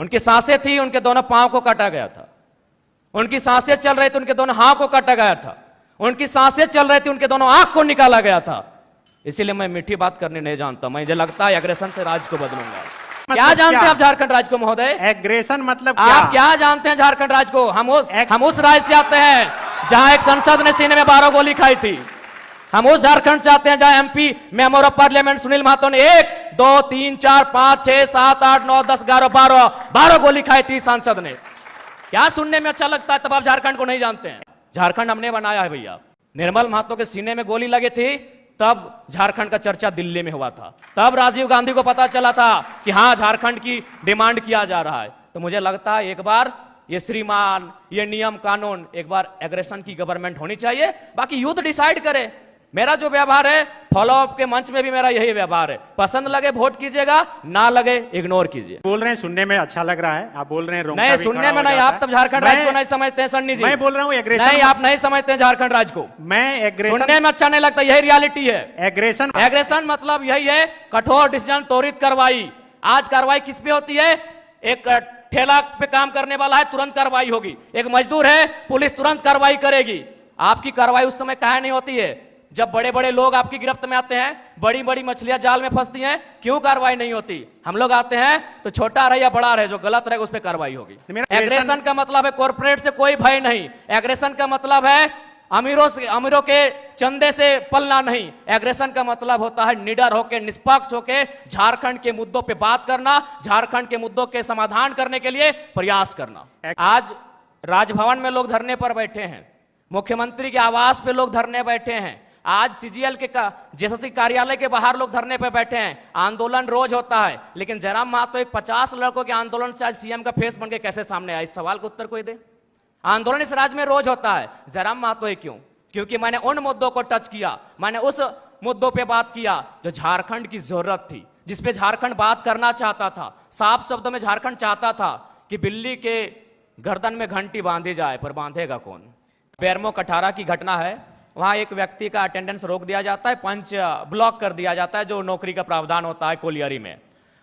उनकी सांसें थी, उनके दोनों पांव को काटा गया था। उनकी सांसें चल रही थी, उनके दोनों हाथ को काटा गया था। उनकी सांसें चल रही थी, उनके दोनों आंख को निकाला गया था। इसीलिए मैं मीठी बात करने नहीं जानता। मुझे लगता है एग्रेशन से राज्य को बदलूंगा। क्या जानते हैं आप झारखंड राज्य को महोदय? एग्रेशन मतलब आप क्या जानते हैं झारखंड राज्य को? हम उस राज्य से आते हैं जहां एक संसद ने सीने में 12 गोली खाई थी। हम उस झारखंड से आते हैं जहां MP member of parliament Sunil Mahto ने 1 2 3 4 5 6 7 8 9 10 11 12 गोली खाई थी सांसद ने। क्या सुनने में अच्छा लगता है? तब आप झारखंड को नहीं जानते हैं। झारखंड हमने बनाया है भैया। निर्मल महतो के सीने में गोली लगी थी, तब झारखंड का चर्चा दिल्ली में हुआ था। तब राजीव गांधी को पता चला था कि हां झारखंड की डिमांड किया जा रहा है। तो मुझे लगता है एक बार ये श्रीमान, ये नियम कानून, एक बार एग्रेशन की गवर्नमेंट होनी चाहिए। बाकी यूथ डिसाइड करे। मेरा जो व्यवहार है फॉलो अप के मंच में भी मेरा यही व्यवहार है। पसंद लगे वोट कीजिएगा, ना लगे इग्नोर कीजिए। बोल रहे हैं सुनने में अच्छा लग रहा है, आप बोल रहे हैं नहीं, सुनने में नहीं। आप तब झारखंड राज्य को नहीं समझते हैं सन्नी जी। मैं बोल रहा हूँ एग्रेशन नहीं, आप नहीं समझते हैं झारखंड राज्य को। मैं एग्रेशन सुनने में अच्छा नहीं लगता, यही रियलिटी है। एग्रेशन मतलब यही है, कठोर डिसीजन, त्वरित कार्रवाई। आज कार्रवाई किस पे होती है? एक ठेला पे काम करने वाला है, तुरंत कार्रवाई होगी। एक मजदूर है, पुलिस तुरंत कार्रवाई करेगी। आपकी कार्रवाई उस समय काहे नहीं होती है जब बड़े बड़े लोग आपकी गिरफ्त में आते हैं, बड़ी बड़ी मछलियां जाल में फंसती हैं? क्यों कार्रवाई नहीं होती? हम लोग आते हैं तो छोटा रहे या बड़ा रहे, जो गलत रहेगा उस पर कार्रवाई होगी। एग्रेशन का मतलब है कॉर्पोरेट से कोई भय नहीं। एग्रेशन का मतलब है अमीरों के चंदे से पलना नहीं। एग्रेशन का मतलब होता है निडर होकर, निष्पक्ष होकर झारखंड के मुद्दों पे बात करना, झारखंड के मुद्दों के समाधान करने के लिए प्रयास करना। आज राजभवन में लोग धरने पर बैठे हैं, मुख्यमंत्री के आवास पे लोग धरने बैठे हैं, आज सीजीएल के जेएसएससी कार्यालय के बाहर लोग धरने पे बैठे हैं। आंदोलन रोज होता है, लेकिन जयराम महतो एक 50 लड़कों के आंदोलन से आज सीएम का फेस बन के कैसे सामने आया? इस सवाल का उत्तर कोई दे। आंदोलन इस राज्य में रोज होता है, जयराम महतो ही क्यों? क्योंकि मैंने उन मुद्दों को टच किया, मैंने उस मुद्दों पे बात किया जो झारखंड की जरूरत थी, जिसपे झारखंड बात करना चाहता था। साफ शब्दों में झारखंड चाहता था कि बिल्ली के गर्दन में घंटी बांधी जाए, पर बांधेगा कौन? बेरमो कठारा की घटना है, वहां एक व्यक्ति का अटेंडेंस रोक दिया जाता है, पंच ब्लॉक कर दिया जाता है, जो नौकरी का प्रावधान होता है कोलियरी में।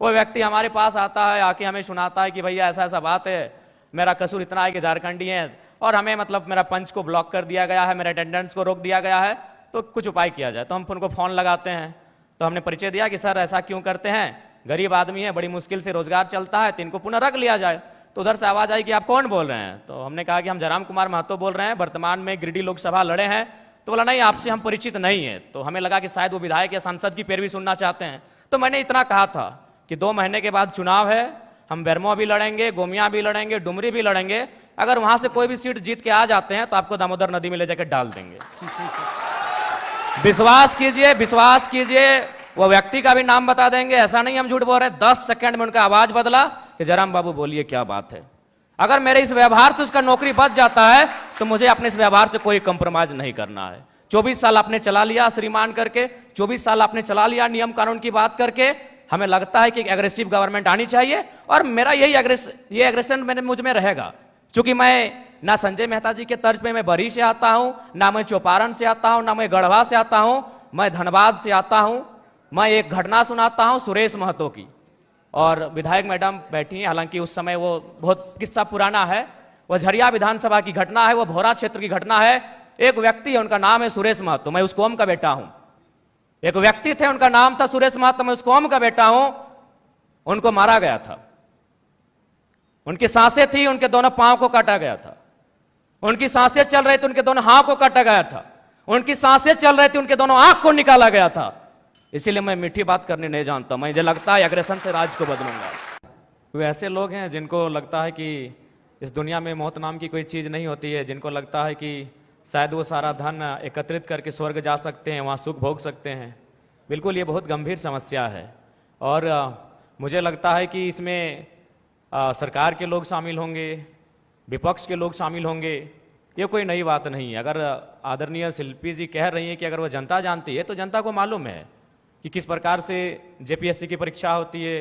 वो व्यक्ति हमारे पास आता है, आके हमें सुनाता है कि भैया ऐसा ऐसा बात है, मेरा कसूर इतना है कि झारखंडी है और हमें मतलब मेरा पंच को ब्लॉक कर दिया गया है, मेरे अटेंडेंस को रोक दिया गया है, तो कुछ उपाय किया जाए। तो हम उनको फोन लगाते हैं, तो हमने परिचय दिया कि सर ऐसा क्यों करते हैं, गरीब आदमी है, बड़ी मुश्किल से रोजगार चलता है, तो इनको पुनः रख लिया जाए। तो उधर से आवाज आई कि आप कौन बोल रहे हैं? तो हमने कहा कि हम जयराम कुमार महतो बोल रहे हैं, वर्तमान में गिरिडीह लोकसभा लड़े हैं। तो बोला नहीं, आपसे हम परिचित नहीं है। तो हमें लगा कि शायद वो विधायक या सांसद की पैरवी सुनना चाहते हैं। तो मैंने इतना कहा था कि 2 महीने के बाद चुनाव है, हम बेरमो भी लड़ेंगे, गोमिया भी लड़ेंगे, डुमरी भी लड़ेंगे। अगर वहां से कोई भी सीट जीत के आ जाते हैं तो आपको दामोदर नदी में ले जाकर डाल देंगे। विश्वास कीजिए, विश्वास कीजिए, वो व्यक्ति का भी नाम बता देंगे, ऐसा नहीं हम झूठ बोल रहे हैं। 10 सेकंड में उनका आवाज बदला कि जयराम बाबू बोलिए क्या बात है। अगर मेरे इस व्यवहार से उसका नौकरी बच जाता है तो मुझे अपने इस व्यवहार से कोई कंप्रोमाइज नहीं करना है। 24 साल आपने चला लिया श्रीमान करके, 24 साल आपने चला लिया नियम कानून की बात करके। हमें लगता है कि एक एग्रेसिव गवर्नमेंट आनी चाहिए और मेरा यही एग्रेशन मुझ में रहेगा। क्योंकि मैं ना संजय मेहता जी के तर्ज पे मैं बरी से आता हूं, ना मैं चौपारण से आता हूं, ना मैं गढ़वा से आता हूं, मैं धनबाद से आता हूं। मैं एक घटना सुनाता हूं सुरेश महतो की, और विधायक मैडम बैठी हैं, हालांकि उस समय वो बहुत किस्सा पुराना है। वो झरिया विधानसभा की घटना है, वो भोरा क्षेत्र की घटना है। एक व्यक्ति है, उनका नाम है सुरेश महतो, मैं उस कौम का बेटा हूं। एक व्यक्ति थे, उनका नाम था सुरेश महतो, मैं उस कौम का बेटा हूं। उनको मारा गया था, उनकी सांसें थी, उनके दोनों पांव को काटा गया था। उनकी सांसें चल रही थी, उनके दोनों हाथ को काटा गया था। उनकी सांसें चल रही थी, उनके दोनों आंख को निकाला गया था। इसीलिए मैं मीठी बात करने नहीं जानता। मुझे लगता है एग्रेशन से राज्य को बदलूंगा। वे ऐसे लोग हैं जिनको लगता है कि इस दुनिया में मौत नाम की कोई चीज़ नहीं होती है, जिनको लगता है कि शायद वो सारा धन एकत्रित करके स्वर्ग जा सकते हैं, वहाँ सुख भोग सकते हैं। बिल्कुल ये बहुत गंभीर समस्या है और मुझे लगता है कि इसमें सरकार के लोग शामिल होंगे, विपक्ष के लोग शामिल होंगे। ये कोई नई बात नहीं है। अगर आदरणीय शिल्पी जी कह रही हैं कि अगर वो जनता जानती है, तो जनता को मालूम है कि किस प्रकार से जेपीएससी की परीक्षा होती है।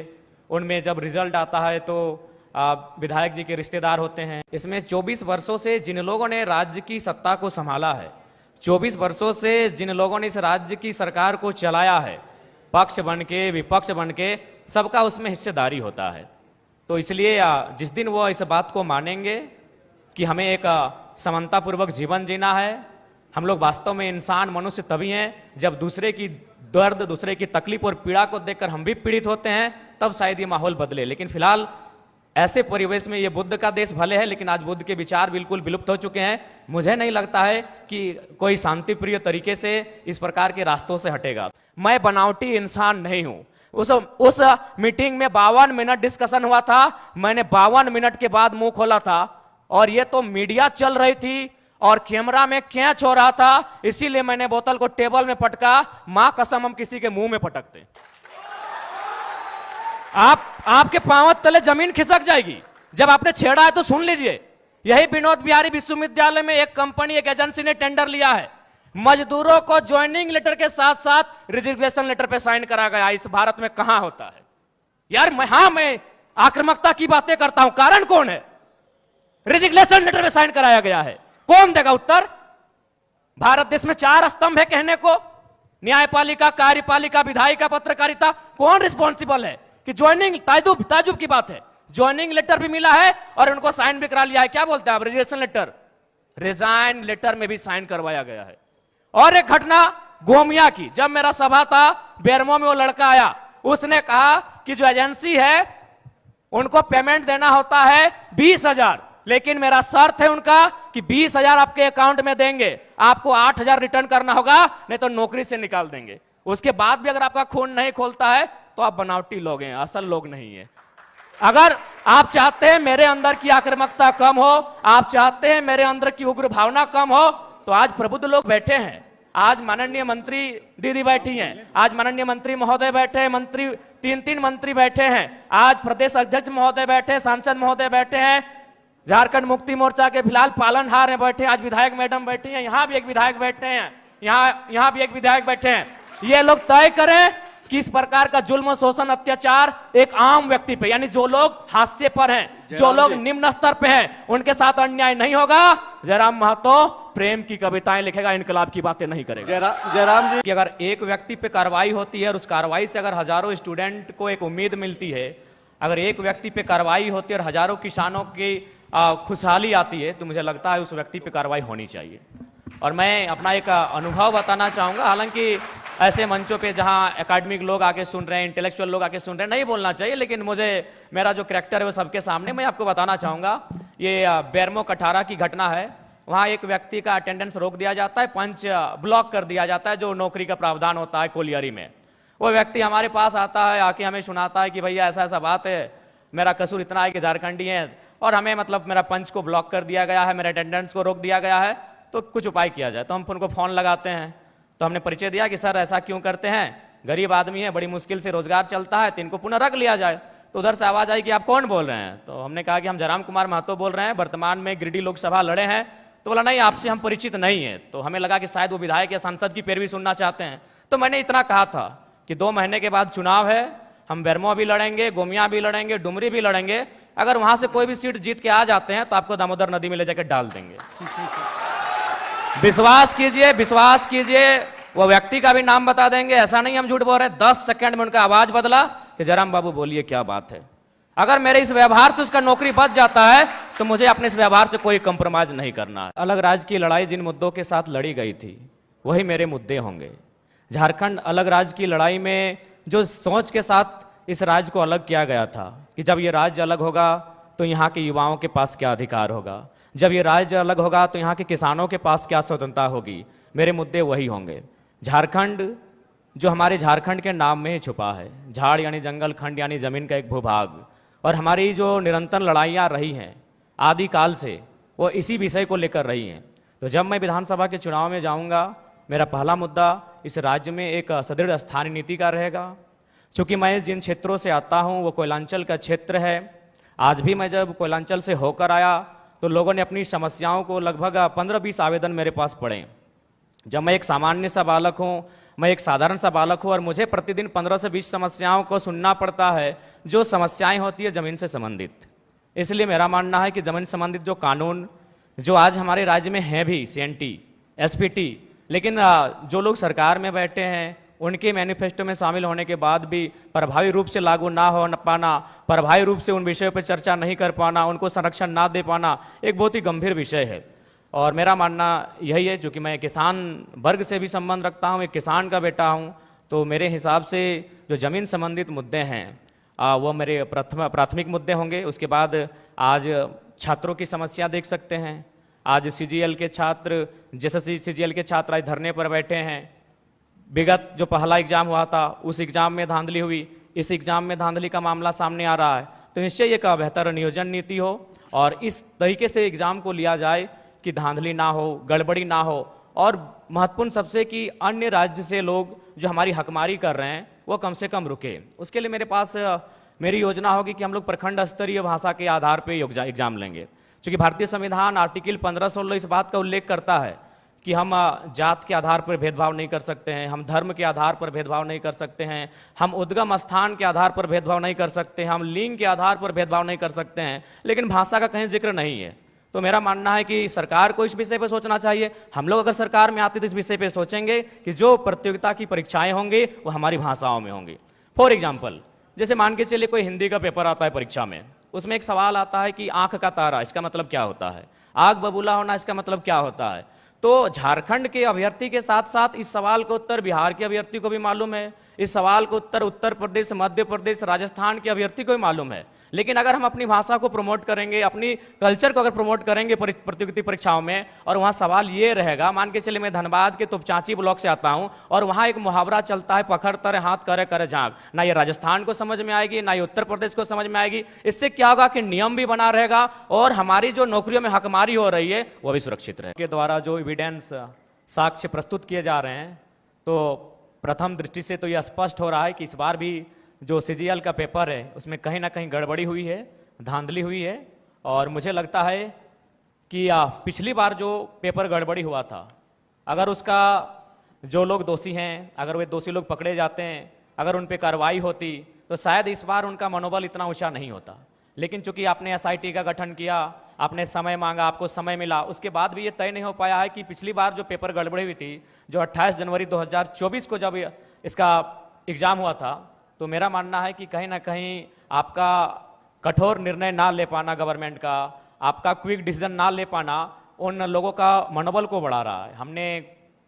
उनमें जब रिजल्ट आता है तो विधायक जी के रिश्तेदार होते हैं। इसमें 24 वर्षों से जिन लोगों ने राज्य की सत्ता को संभाला है, 24 वर्षों से जिन लोगों ने इस राज्य की सरकार को चलाया है, पक्ष बन के विपक्ष बन के, सबका उसमें हिस्सेदारी होता है। तो इसलिए जिस दिन वो इस बात को मानेंगे कि हमें एक समानतापूर्वक जीवन जीना है, हम लोग वास्तव में इंसान मनुष्य तभी हैं जब दूसरे की दर्द, दूसरे की तकलीफ और पीड़ा को देखकर हम भी पीड़ित होते हैं, तब शायद ये माहौल बदले। लेकिन फिलहाल ऐसे परिवेश में ये बुद्ध का देश भले है, लेकिन आज बुद्ध के विचार बिल्कुल विलुप्त हो चुके हैं। मुझे नहीं लगता है कि कोई शांतिप्रिय तरीके से इस प्रकार के रास्तों से हटेगा। मैं बनावटी इंसान नहीं हूं। उस मीटिंग में 52 मिनट डिस्कशन हुआ था, मैंने 52 मिनट के बाद मुंह खोला था, और ये तो मीडिया चल रही थी और कैमरा में कैच हो रहा था, इसीलिए मैंने बोतल को टेबल में पटका। मां कसम हम किसी के मुंह में पटकते, आपके पांव तले जमीन खिसक जाएगी। जब आपने छेड़ा है तो सुन लीजिए। यही विनोद बिहारी विश्वविद्यालय में एक कंपनी, एक एजेंसी ने टेंडर लिया है, मजदूरों को ज्वाइनिंग लेटर के साथ साथ रिजिग्नेशन लेटर पे साइन करा गया। इस भारत में कहां होता है यार? मैं आक्रामकता की बातें करता हूं, कारण कौन है? रिजिग्नेशन लेटर पे साइन कराया गया है, कौन देगा उत्तर? भारत देश में 4 स्तंभ है कहने को, न्यायपालिका, कार्यपालिका, विधायिका, पत्रकारिता। कौन रिस्पॉन्सिबल है कि ज्वाइनिंग? ताजुब की बात है, ज्वाइनिंग लेटर भी मिला है और उनको साइन भी करा लिया है। क्या बोलते हैं आप? रिजिग्नेशन लेटर, रिजाइन लेटर में भी साइन करवाया गया है। और एक घटना गोमिया की, जब मेरा सभा था बेरमो में, वो लड़का आया, उसने कहा कि जो एजेंसी है उनको पेमेंट देना होता है 20,000, लेकिन मेरा शर्त है उनका कि 20,000 आपके अकाउंट में देंगे, आपको 8,000 रिटर्न करना होगा, नहीं तो नौकरी से निकाल देंगे। उसके बाद भी अगर आपका खून नहीं खोलता है तो आप बनावटी लोग हैं, असल लोग नहीं है। अगर आप चाहते हैं मेरे अंदर की आक्रामकता कम हो, आप चाहते हैं मेरे अंदर की उग्र भावना कम हो, तो आज प्रबुद्ध लोग बैठे हैं। आज माननीय मंत्री दीदी बैठी हैं, आज माननीय मंत्री महोदय बैठे हैं, मंत्री 3 मंत्री बैठे हैं, आज प्रदेश अध्यक्ष महोदय बैठे, सांसद महोदय बैठे हैं, झारखंड मुक्ति मोर्चा के फिलहाल पालनहार हैं बैठे, आज विधायक मैडम बैठी हैं, यहां भी एक विधायक बैठे हैं, यहां भी एक विधायक बैठे हैं। ये लोग तय करें कि इस प्रकार का जुल्म, शोषण, अत्याचार एक आम व्यक्ति पे, यानी जो लोग हाशिए पर हैं, जो लोग निम्न स्तर पे हैं, उनके साथ अन्याय नहीं होगा। जयराम महतो प्रेम की कविताएं लिखेगा, इनकलाब की बातें नहीं करेगा। जयराम जी, कि अगर एक व्यक्ति पे कार्रवाई होती है और उस कार्रवाई से अगर हजारों स्टूडेंट को एक उम्मीद मिलती है, अगर एक व्यक्ति पे कार्रवाई होती है और हजारों किसानों की खुशहाली आती है, तो मुझे लगता है उस व्यक्ति पे कार्रवाई होनी चाहिए। और मैं अपना एक अनुभव बताना चाहूंगा। हालांकि ऐसे मंचों पे जहां एकेडमिक लोग आके सुन रहे हैं, इंटेलेक्चुअल लोग आके सुन रहे हैं, नहीं बोलना चाहिए, लेकिन मुझे मेरा जो कैरेक्टर है वो सबके सामने मैं आपको बताना चाहूंगा। ये बेरमो कठारा की घटना है। वहां एक व्यक्ति का अटेंडेंस रोक दिया जाता है, पंच ब्लॉक कर दिया जाता है, जो नौकरी का प्रावधान होता है कोलियरी में। वो व्यक्ति हमारे पास आता है, आके हमें सुनाता है कि भैया ऐसा ऐसा बात है, मेरा कसूर इतना है कि झारखंडी है और हमें मतलब मेरा पंच को ब्लॉक कर दिया गया है, मेरे अटेंडेंस को रोक दिया गया है, तो कुछ उपाय किया जाए। तो हम उनको फोन लगाते हैं, तो हमने परिचय दिया कि सर ऐसा क्यों करते हैं, गरीब आदमी है, बड़ी मुश्किल से रोजगार चलता है, तो इनको पुनः रख लिया जाए। तो उधर से आवाज आई कि आप कौन बोल रहे हैं? तो हमने कहा कि हम जयराम कुमार महतो बोल रहे हैं, वर्तमान में गिरिडीह लोकसभा लड़े हैं। तो बोला नहीं, आपसे हम परिचित नहीं है। तो हमें लगा कि शायद वो विधायक या सांसद की पैरवी सुनना चाहते हैं। तो मैंने इतना कहा था कि 2 महीने के बाद चुनाव है, हम बेरमो भी लड़ेंगे, गोमिया भी लड़ेंगे, डुमरी भी लड़ेंगे, अगर वहां से कोई भी सीट जीत के आ जाते हैं तो आपको दामोदर नदी में ले जाकर डाल देंगे। विश्वास कीजिए, विश्वास कीजिए, वो व्यक्ति का भी नाम बता देंगे, ऐसा नहीं हम झूठ बोल रहे हैं। 10 सेकंड में उनका आवाज बदला कि जयराम बाबू बोलिए क्या बात है। अगर मेरे इस व्यवहार से उसका नौकरी बच जाता है तो मुझे अपने इस व्यवहार से कोई कंप्रोमाइज नहीं करना है। अलग राज्य की लड़ाई जिन मुद्दों के साथ लड़ी गई थी वही मेरे मुद्दे होंगे। झारखंड अलग राज्य की लड़ाई में जो सोच के साथ इस राज्य को अलग किया गया था कि जब ये राज्य अलग होगा तो यहाँ के युवाओं के पास क्या अधिकार होगा, जब ये राज्य अलग होगा तो यहाँ के किसानों के पास क्या स्वतंत्रता होगी, मेरे मुद्दे वही होंगे। झारखंड जो हमारे झारखंड के नाम में ही छुपा है, झाड़ यानी जंगल, खंड यानी जमीन का एक भूभाग, और हमारी जो निरंतर लड़ाइयाँ रही हैं आदिकाल से, वो इसी विषय को लेकर रही हैं। तो जब मैं विधानसभा के चुनाव में जाऊंगा, मेरा पहला मुद्दा इस राज्य में एक सुदृढ़ स्थानीय नीति का रहेगा। चूंकि मैं जिन क्षेत्रों से आता हूं वो कोयलांचल का क्षेत्र है। आज भी मैं जब कोयलांचल से होकर आया तो लोगों ने अपनी समस्याओं को लगभग 15-20 आवेदन मेरे पास पड़े। जब मैं एक सामान्य सा बालक हूँ, मैं एक साधारण सा बालक हूँ और मुझे प्रतिदिन 15 से 20 समस्याओं को सुनना पड़ता है, जो समस्याएं होती है जमीन से संबंधित। इसलिए मेरा मानना है कि जमीन संबंधित जो कानून जो आज हमारे राज्य में हैं भी, CNT, SPT, लेकिन जो लोग सरकार में बैठे हैं उनके मैनिफेस्टो में शामिल होने के बाद भी प्रभावी रूप से लागू ना हो न पाना, प्रभावी रूप से उन विषयों पर चर्चा नहीं कर पाना, उनको संरक्षण ना दे पाना एक बहुत ही गंभीर विषय है। और मेरा मानना यही है, जो कि मैं किसान वर्ग से भी संबंध रखता हूँ, एक किसान का बेटा हूँ, तो मेरे हिसाब से जो जमीन संबंधित मुद्दे हैं वो मेरे प्राथमिक मुद्दे होंगे। उसके बाद आज छात्रों की समस्या देख सकते हैं। आज सीजीएल के छात्र, जैसे सीजीएल के छात्र आज धरने पर बैठे हैं। विगत जो पहला एग्जाम हुआ था उस एग्जाम में धांधली हुई, इस एग्जाम में धांधली का मामला सामने आ रहा है। तो निश्चय एक बेहतर नियोजन नीति हो और इस तरीके से एग्जाम को लिया जाए कि धांधली ना हो, गड़बड़ी ना हो, और महत्वपूर्ण सबसे कि अन्य राज्य से लोग जो हमारी हकमारी कर रहे हैं वो कम से कम रुके। उसके लिए मेरे पास मेरी योजना होगी कि हम लोग प्रखंड स्तरीय भाषा के आधार पर एग्जाम लेंगे। क्योंकि भारतीय संविधान आर्टिकल 1516 इस बात का उल्लेख करता है कि हम जात के आधार पर भेदभाव नहीं कर सकते हैं, हम धर्म के आधार पर भेदभाव नहीं कर सकते हैं, हम उद्गम स्थान के आधार पर भेदभाव नहीं कर सकते हैं, हम लिंग के आधार पर भेदभाव नहीं कर सकते हैं, लेकिन भाषा का कहीं जिक्र नहीं है। तो मेरा मानना है कि सरकार को इस विषय पर सोचना चाहिए। हम लोग अगर सरकार में आते तो इस विषय पर सोचेंगे कि जो प्रतियोगिता की परीक्षाएं होंगी वो हमारी भाषाओं में होंगी। फॉर एग्जाम्पल, जैसे मान के चलिए कोई हिंदी का पेपर आता है परीक्षा में, उसमें एक सवाल आता है कि आंख का तारा इसका मतलब क्या होता है, आग बबूला होना इसका मतलब क्या होता है। तो झारखंड के अभ्यर्थी के साथ साथ इस सवाल का उत्तर बिहार के अभ्यर्थी को भी मालूम है, इस सवाल का उत्तर उत्तर प्रदेश, मध्य प्रदेश, राजस्थान के अभ्यर्थी को भी मालूम है। लेकिन अगर हम अपनी भाषा को प्रमोट करेंगे, अपनी कल्चर को अगर प्रमोट करेंगे प्रतियोगिता परीक्षाओं में, और वहाँ सवाल ये रहेगा, मान के चलिए मैं धनबाद के तुपचांची ब्लॉक से आता हूँ और वहाँ एक मुहावरा चलता है, पखर तरे हाथ करे करे झांक, ना ये राजस्थान को समझ में आएगी, ना ये उत्तर प्रदेश को समझ में आएगी। इससे क्या होगा कि नियम भी बना रहेगा और हमारी जो नौकरियों में हकमारी हो रही है वो भी सुरक्षित रहेगी। के द्वारा जो एविडेंस साक्ष्य प्रस्तुत किए जा रहे हैं, तो प्रथम दृष्टि से तो यह स्पष्ट हो रहा है कि इस बार भी जो सीजीएल का पेपर है उसमें कहीं ना कहीं गड़बड़ी हुई है, धांधली हुई है। और मुझे लगता है कि पिछली बार जो पेपर गड़बड़ी हुआ था, अगर उसका जो लोग दोषी हैं, अगर वे दोषी लोग पकड़े जाते हैं, अगर उन पर कार्रवाई होती, तो शायद इस बार उनका मनोबल इतना ऊंचा नहीं होता। लेकिन चूंकि आपने एसआईटी का गठन किया, आपने समय मांगा, आपको समय मिला, उसके बाद भी ये तय नहीं हो पाया है कि पिछली बार जो पेपर गड़बड़ी हुई थी, जो 28 जनवरी 2024 को जब इसका एग्जाम हुआ था, तो मेरा मानना है कि कहीं ना कहीं आपका कठोर निर्णय ना ले पाना गवर्नमेंट का, आपका क्विक डिसीजन ना ले पाना उन लोगों का मनोबल को बढ़ा रहा है। हमने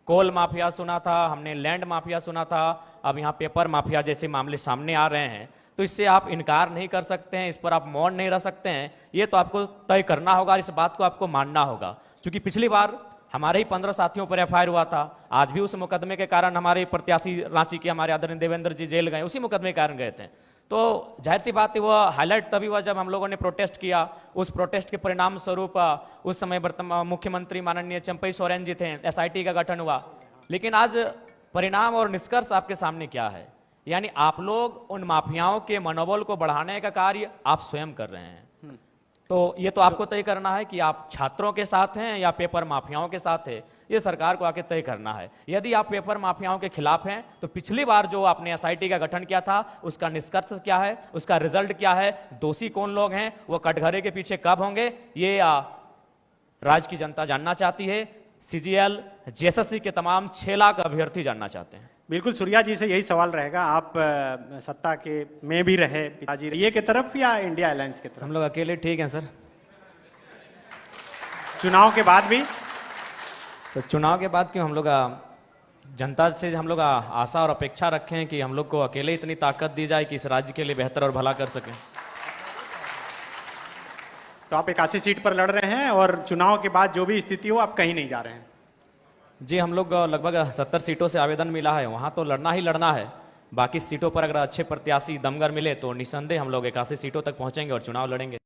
कोल माफिया सुना था, हमने लैंड माफिया सुना था, अब यहाँ पेपर माफिया जैसे मामले सामने आ रहे हैं। तो इससे आप इनकार नहीं कर सकते हैं, इस पर आप मौन नहीं रह सकते हैं, ये तो आपको तय करना होगा, इस बात को आपको मानना होगा। क्योंकि पिछली बार हमारे ही 15 साथियों पर एफआईआर हुआ था, आज भी उस मुकदमे के कारण हमारे प्रत्याशी रांची के हमारे आदरणीय देवेंद्र जी जेल गए, उसी मुकदमे के कारण गए थे। तो जाहिर सी बात है वो हाईलाइट तभी हुआ जब हम लोगों ने प्रोटेस्ट किया। उस प्रोटेस्ट के परिणाम स्वरूप उस समय वर्तमान मुख्यमंत्री माननीय चंपई सोरेन जी थे, एसआईटी का गठन हुआ। लेकिन आज परिणाम और निष्कर्ष आपके सामने क्या है, यानी आप लोग उन माफियाओं के मनोबल को बढ़ाने का कार्य आप स्वयं कर रहे हैं। तो ये तो आपको तय करना है कि आप छात्रों के साथ हैं या पेपर माफियाओं के साथ है, ये सरकार को आके तय करना है। यदि आप पेपर माफियाओं के खिलाफ हैं तो पिछली बार जो आपने एसआईटी का गठन किया था उसका निष्कर्ष क्या है, उसका रिजल्ट क्या है, दोषी कौन लोग हैं, वो कटघरे के पीछे कब होंगे, ये राज्य की जनता जानना चाहती है। सीजीएल जेएसएससी के तमाम 6 लाख अभ्यर्थी जानना चाहते हैं। बिल्कुल, सूर्या जी से यही सवाल रहेगा। आप सत्ता के में भी रहे, पिताजी ये की तरफ या इंडिया अलायंस की तरफ? हम लोग अकेले ठीक हैं सर। चुनाव के बाद भी? तो चुनाव के बाद क्यों, हम लोग जनता से हम लोग आशा और अपेक्षा रखें हैं कि हम लोग को अकेले इतनी ताकत दी जाए कि इस राज्य के लिए बेहतर और भला कर सकें। तो आप 81 सीट पर लड़ रहे हैं और चुनाव के बाद जो भी स्थिति हो आप कहीं नहीं जा रहे हैं? जी, हम लोग लगभग 70 सीटों से आवेदन मिला है, वहाँ तो लड़ना ही लड़ना है। बाकी सीटों पर अगर अच्छे प्रत्याशी दमगर मिले तो निसंदेह हम लोग 81 सीटों तक पहुँचेंगे और चुनाव लड़ेंगे।